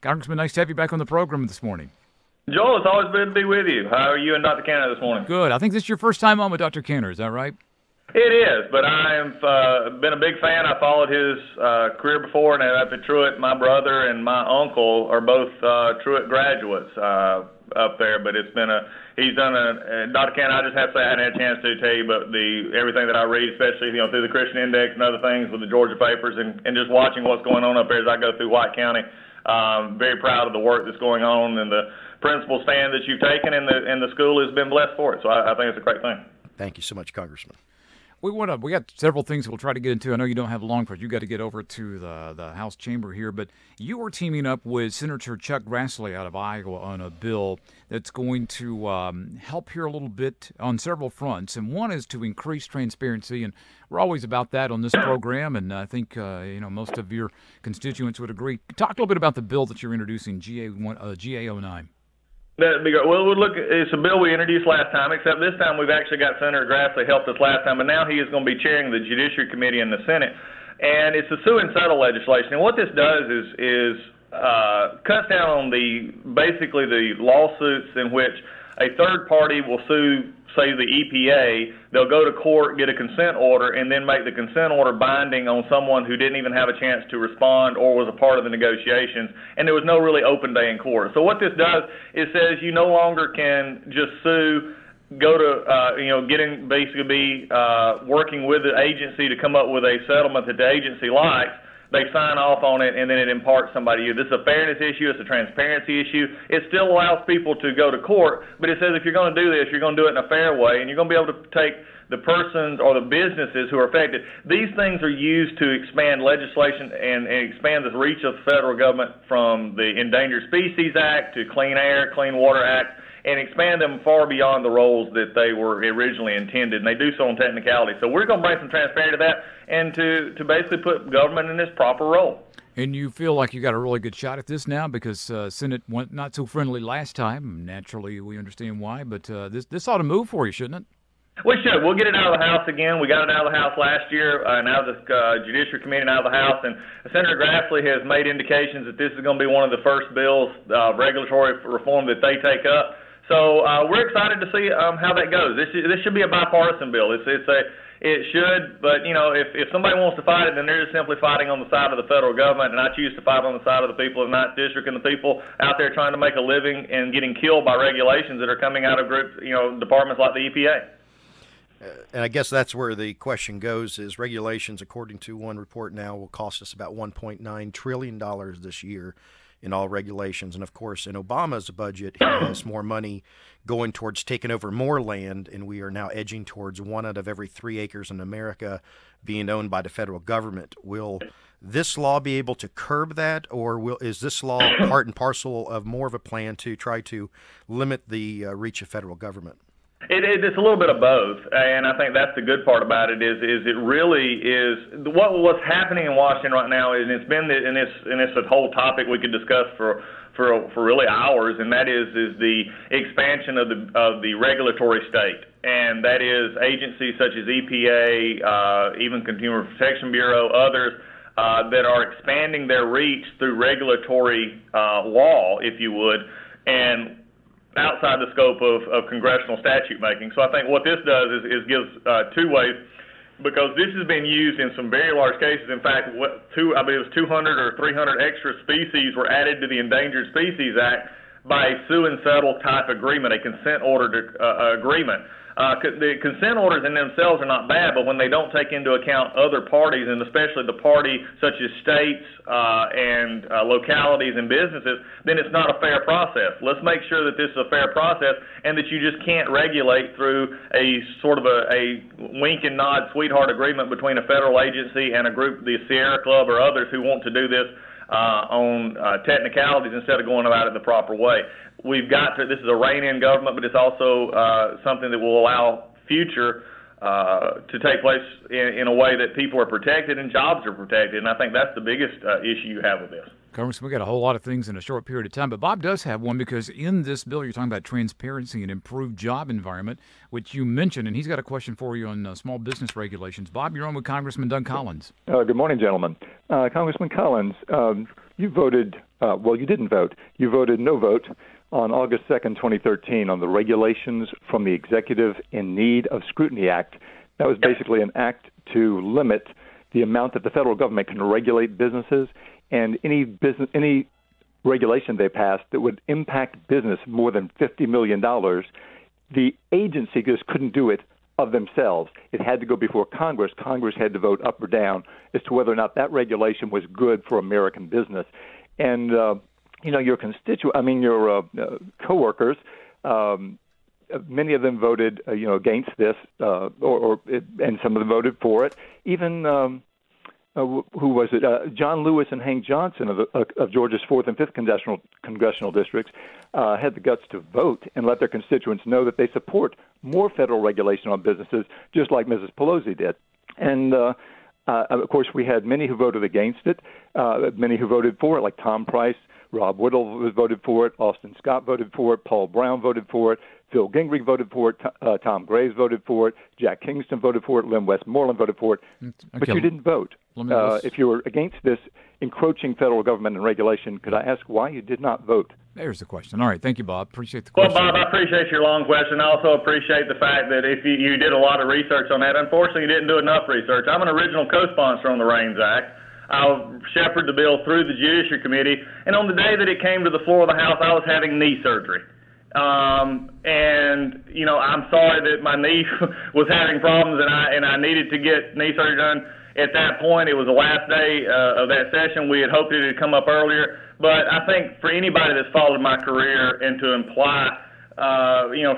Congressman, nice to have you back on the program this morning. Joel, it's always good to be with you. How are you and Dr. Cantor this morning? Good. I think this is your first time on with Dr. Cantor. Is that right? It is, but I've been a big fan. I followed his career before, and up at Truett, my brother and my uncle are both Truett graduates up there. But he's done Dr. Cantor, I just have to say I hadn't had a chance to tell you, but everything that I read, especially through the Christian Index and other things with the Georgia papers, and just watching what's going on up there as I go through White County. Very proud of the work that's going on and the principal stand that you've taken, and the school has been blessed for it. So I think it's a great thing. Thank you so much, Congressman. We got several things we'll try to get into. I know you don't have long for it. You got to get over to the House chamber here, but you are teaming up with Senator Chuck Grassley out of Iowa on a bill that's going to help here a little bit on several fronts. And one is to increase transparency, and we're always about that on this program. And I think most of your constituents would agree. Talk a little bit about the bill that you're introducing, GA09. That'd be great. Well, look, it's a bill we introduced last time, except this time we've actually got Senator Grassley helped us last time, but now he is going to be chairing the Judiciary Committee in the Senate. And it's a sue and settle legislation. And what this does is cuts down on basically the lawsuits in which a third party will sue, say, the EPA. They'll go to court, get a consent order, and then make the consent order binding on someone who didn't even have a chance to respond or was a part of the negotiations, and there was no really open day in court. So what this does is says you no longer can just sue, go to, basically working with the agency to come up with a settlement that the agency likes. They sign off on it, and then it imparts somebody to you. This is a fairness issue. It's a transparency issue. It still allows people to go to court, but it says if you're going to do this, you're going to do it in a fair way, and you're going to be able to take the persons or the businesses who are affected. These things are used to expand legislation and expand the reach of the federal government from the Endangered Species Act to Clean Air, Clean Water Act, and expand them far beyond the roles that they were originally intended, and they do so on technicality. So we're going to bring some transparency to that and to basically put government in its proper role. And you feel like you got a really good shot at this now because Senate went not so friendly last time. Naturally, we understand why, but this ought to move for you, shouldn't it? We should. We'll get it out of the House again. We got it out of the House last year, and out of the Judiciary Committee and out of the House. And Senator Grassley has made indications that this is going to be one of the first bills, regulatory reform, that they take up. So we're excited to see how that goes. This should be a bipartisan bill. It should, but if somebody wants to fight it, then they're just simply fighting on the side of the federal government, and I choose to fight on the side of the people of the 9th District and the people out there trying to make a living and getting killed by regulations that are coming out of departments like the EPA. And I guess that's where the question goes, is regulations, according to one report now, will cost us about $1.9 trillion this year in all regulations. And, of course, in Obama's budget, he has more money going towards taking over more land, and we are now edging towards 1 out of every 3 acres in America being owned by the federal government. Will this law be able to curb that, or is this law part and parcel of more of a plan to try to limit the reach of federal government? It's a little bit of both, and I think that's the good part about it. Is it really is what's happening in Washington right now? Is it's been and it's a whole topic we could discuss for really hours, and that is the expansion of the regulatory state, and that is agencies such as EPA, even Consumer Protection Bureau, others that are expanding their reach through regulatory law, if you would, and outside the scope of congressional statute making. So I think what this does is gives 2 ways, because this has been used in some very large cases. In fact, I believe it was 200 or 300 extra species were added to the Endangered Species Act by a sue and settle type agreement, a consent order agreement. The consent orders in themselves are not bad, but when they don't take into account other parties, and especially the party such as states and localities and businesses, then it's not a fair process. Let's make sure that this is a fair process and that you just can't regulate through a sort of a wink and nod sweetheart agreement between a federal agency and a group, the Sierra Club or others, who want to do this on technicalities instead of going about it the proper way. This is a rein-in government, but it's also something that will allow future to take place in a way that people are protected and jobs are protected, and I think that's the biggest issue you have with this. Congressman, we got a whole lot of things in a short period of time, but Bob does have one because in this bill you're talking about transparency and improved job environment, which you mentioned, and he's got a question for you on small business regulations. Bob, you're on with Congressman Doug Collins. Good morning, gentlemen. Congressman Collins, you voted, you didn't vote. You voted no vote on August 2nd, 2013 on the Regulations from the Executive in Need of Scrutiny Act. That was basically an act to limit the amount that the federal government can regulate businesses, and any regulation they passed that would impact business more than $50 million, the agency just couldn't do it of themselves. It had to go before Congress. Congress had to vote up or down as to whether or not that regulation was good for American business. And your coworkers, many of them voted, against this, and some of them voted for it. Even who was it? John Lewis and Hank Johnson of Georgia's 4th and 5th congressional districts had the guts to vote and let their constituents know that they support more federal regulation on businesses, just like Mrs. Pelosi did. And of course, we had many who voted against it, many who voted for it, like Tom Price. Rob Whittle voted for it. Austin Scott voted for it. Paul Brown voted for it. Phil Gingrich voted for it. Tom Graves voted for it. Jack Kingston voted for it. Lynn Westmoreland voted for it. Okay. But you didn't vote. If you were against this encroaching federal government and regulation, could I ask why you did not vote? There's the question. All right. Thank you, Bob. Appreciate the question. Well, Bob, I appreciate your long question. I also appreciate the fact that if you did a lot of research on that, unfortunately, you didn't do enough research. I'm an original co-sponsor on the REINS Act. I'll shepherd the bill through the Judiciary Committee, and on the day that it came to the floor of the House, I was having knee surgery. And I'm sorry that my knee was having problems, and I needed to get knee surgery done. At that point, it was the last day of that session. We had hoped it had come up earlier, but I think for anybody that's followed my career and to imply,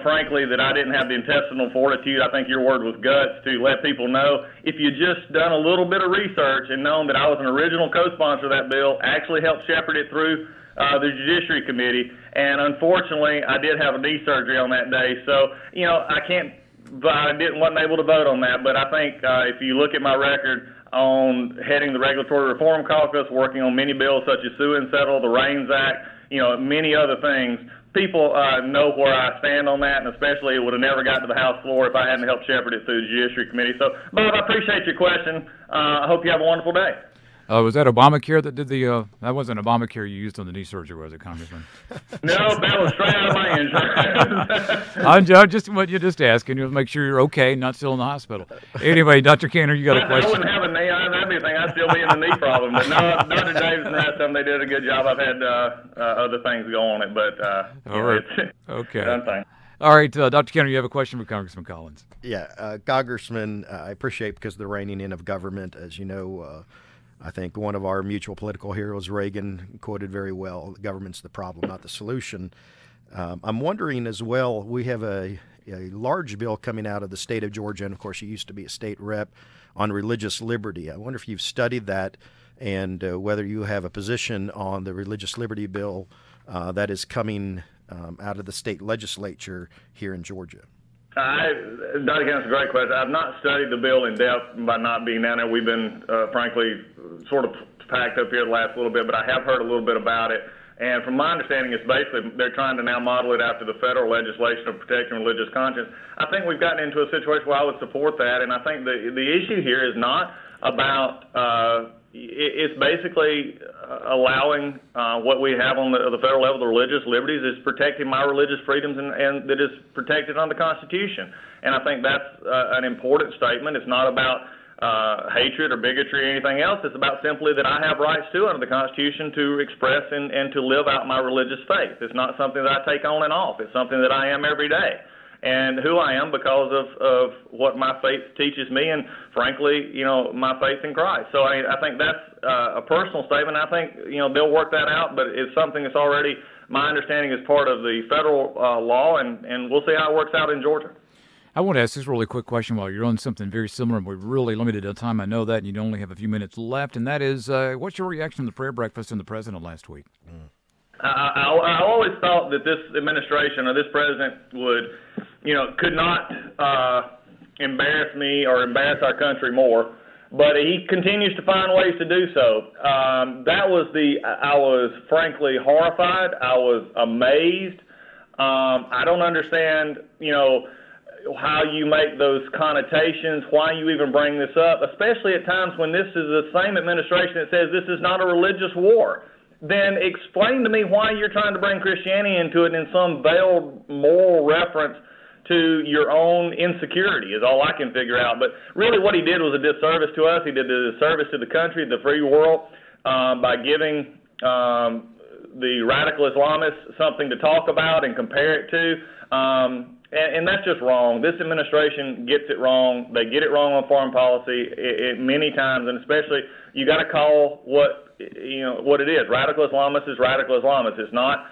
frankly, that I didn't have the intestinal fortitude, I think your word was guts, to let people know, if you just done a little bit of research and known that I was an original co-sponsor of that bill, actually helped shepherd it through the Judiciary Committee, and unfortunately, I did have a knee surgery on that day, so, I wasn't able to vote on that, but I think if you look at my record on heading the Regulatory Reform Caucus, working on many bills such as Sue and Settle, the REINS Act, many other things, people know where I stand on that, and especially it would have never got to the House floor if I hadn't helped shepherd it through the Judiciary Committee. So, Bob, I appreciate your question. I hope you have a wonderful day. Was that Obamacare that did that wasn't Obamacare you used on the knee surgery, was it, Congressman? No, that was straight out of my insurance. I'm just asking you to make sure you're okay, not still in the hospital. Anyway, Dr. Cantor, you got a question? I wouldn't have a knee. I didn't have anything. I'd still be in the knee problem. But no, Dr. Davis and the rest of them, they did a good job. I've had other things go on it, but all right. Okay. Done thing. All right, Dr. Cantor, you have a question for Congressman Collins. Yeah, Congressman, I appreciate because of the reining in of government, as you know. I think one of our mutual political heroes, Reagan, quoted very well, the government's the problem, not the solution. I'm wondering as well, we have a large bill coming out of the state of Georgia, and of course you used to be a state rep, on religious liberty. I wonder if you've studied that and whether you have a position on the religious liberty bill that is coming out of the state legislature here in Georgia. Dr. Kenneth, that's a great question. I've not studied the bill in depth by not being down there. We've been, frankly, sort of packed up here the last little bit, but I have heard a little bit about it. And from my understanding, it's basically they're trying to now model it after the federal legislation of protecting religious conscience. I think we've gotten into a situation where I would support that, and I think the issue here is not about it's basically allowing what we have on the federal level, the religious liberties, is protecting my religious freedoms and that is protected under the Constitution. And I think that's an important statement. It's not about hatred or bigotry or anything else. It's about simply that I have rights too under the Constitution to express and to live out my religious faith. It's not something that I take on and off. It's something that I am every day. And who I am because of what my faith teaches me and, frankly, my faith in Christ. So I think that's a personal statement. I think, they'll work that out, but it's something that's already, my understanding, is part of the federal law, and we'll see how it works out in Georgia. I want to ask this really quick question while you're on something very similar, and we're really limited on time. I know that, and you only have a few minutes left, and that is, what's your reaction to the prayer breakfast and the president last week? I always thought that this administration or this president could not embarrass me or embarrass our country more but he continues to find ways to do so. I was frankly horrified. I was amazed. I don't understand, how you make those connotations, why you even bring this up, especially at times when this is the same administration that says this is not a religious war. Then explain to me why you're trying to bring Christianity into it in some veiled moral reference to your own insecurity is all I can figure out. But really what he did was a disservice to us. He did a disservice to the country, the free world, by giving the radical Islamists something to talk about and compare it to. And that's just wrong. This administration gets it wrong. They get it wrong on foreign policy many times, and especially you got to call what it is. Radical Islamist is radical Islamist. It's not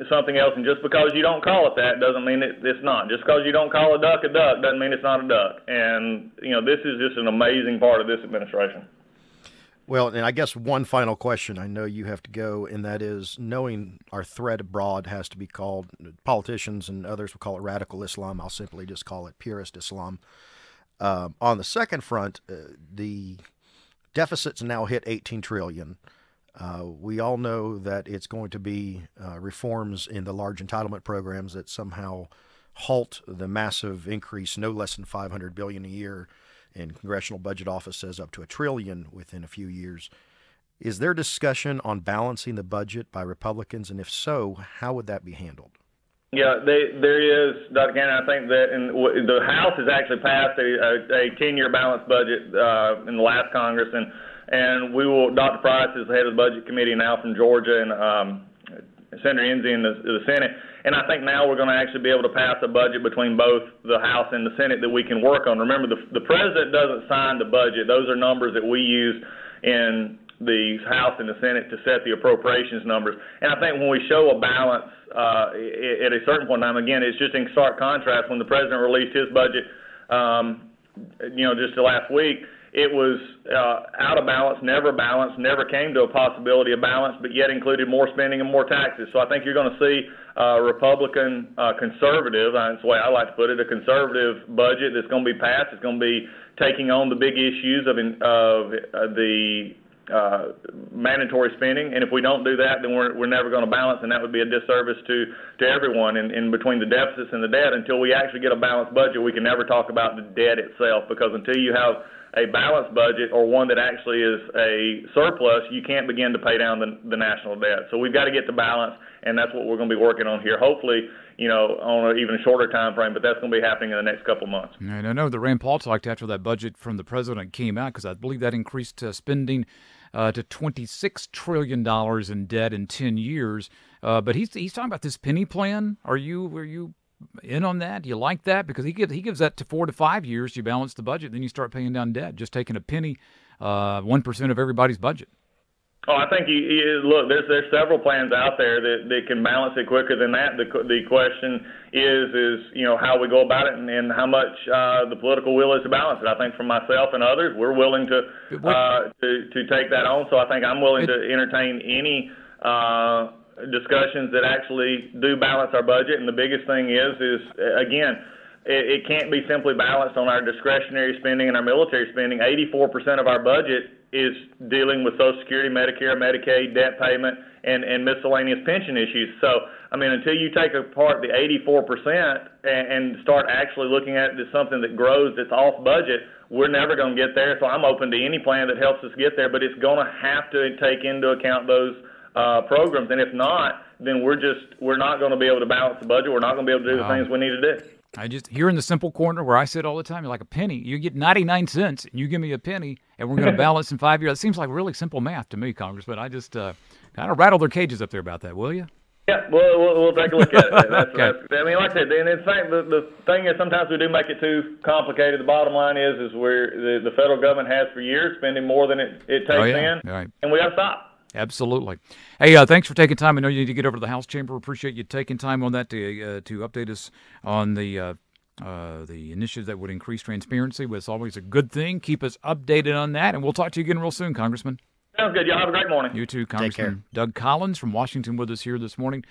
something else. And just because you don't call it that doesn't mean it's not. Just because you don't call a duck doesn't mean it's not a duck. And this is just an amazing part of this administration. Well, and I guess one final question. I know you have to go, and that is, knowing our threat abroad has to be called, politicians and others will call it radical Islam. I'll simply just call it purist Islam. On the second front, the deficits now hit $18 trillion. We all know that it's going to be reforms in the large entitlement programs that somehow halt the massive increase, no less than $500 billion a year. And Congressional Budget Office says up to $1 trillion within a few years. Is there discussion on balancing the budget by Republicans? And if so, how would that be handled? Yeah, there is, Dr. Cannon. I think that the House has actually passed a 10-year balanced budget in the last Congress, and we will. Dr. Price is the head of the Budget Committee now from Georgia, and Senator Enzi in the Senate. And I think now we're going to actually be able to pass a budget between both the House and the Senate that we can work on. Remember, the President doesn't sign the budget. Those are numbers that we use in the House and the Senate to set the appropriations numbers. And I think when we show a balance at a certain point in time, again, it's just in stark contrast when the President released his budget, just last week. It was out of balance, never balanced, never came to a possibility of balance, but yet included more spending and more taxes. So I think you're going to see Republican conservative, that's the way I like to put it, a conservative budget that's going to be passed. It's going to be taking on the big issues of the mandatory spending. And if we don't do that, then we're never going to balance, and that would be a disservice to everyone in between the deficits and the debt. Until we actually get a balanced budget, we can never talk about the debt itself, because until you have a balanced budget, or one that actually is a surplus, you can't begin to pay down the national debt. So we've got to get to balance, and that's what we're going to be working on here. Hopefully, on even a shorter time frame, but that's going to be happening in the next couple of months. And I know that Rand Paul talked after that budget from the president came out, because I believe that increased spending to $26 trillion in debt in 10 years. But he's talking about this penny plan. Are you in on that? Do you like that? Because he gives that to 4 to 5 years. You balance the budget, then you start paying down debt. Just taking a penny, 1% of everybody's budget. Oh, I think look. There's several plans out there that can balance it quicker than that. The question is how we go about it and how much the political will is to balance it. I think for myself and others, we're willing to take that on. So I think I'm willing to entertain any discussions that actually do balance our budget. And the biggest thing is again, it can't be simply balanced on our discretionary spending and our military spending. 84% of our budget is dealing with Social Security, Medicare, Medicaid, debt payment, and miscellaneous pension issues. So, until you take apart the 84% and start actually looking at it as something that grows that's off budget, we're never going to get there. So I'm open to any plan that helps us get there, but it's going to have to take into account those programs. And if not, then we're not going to be able to balance the budget. We're not going to be able to do the things we need to do. I just, here in the simple corner where I sit all the time, you're like a penny. You get 99 cents, and you give me a penny, and we're going to balance in 5 years. That seems like really simple math to me, Congressman. I just kind of rattle their cages up there about that, will you? Yeah, we'll take a look at it. Okay. Like I said, and in fact, the thing is sometimes we do make it too complicated. The bottom line is where the federal government has for years spending more than it takes in, right. And we got to stop. Absolutely. Hey, thanks for taking time. I know you need to get over to the House chamber. Appreciate you taking time on that to update us on the initiative that would increase transparency. But it's always a good thing. Keep us updated on that, and we'll talk to you again real soon, Congressman. Sounds good. Y'all have a great morning. You too, Congressman. Doug Collins from Washington with us here this morning.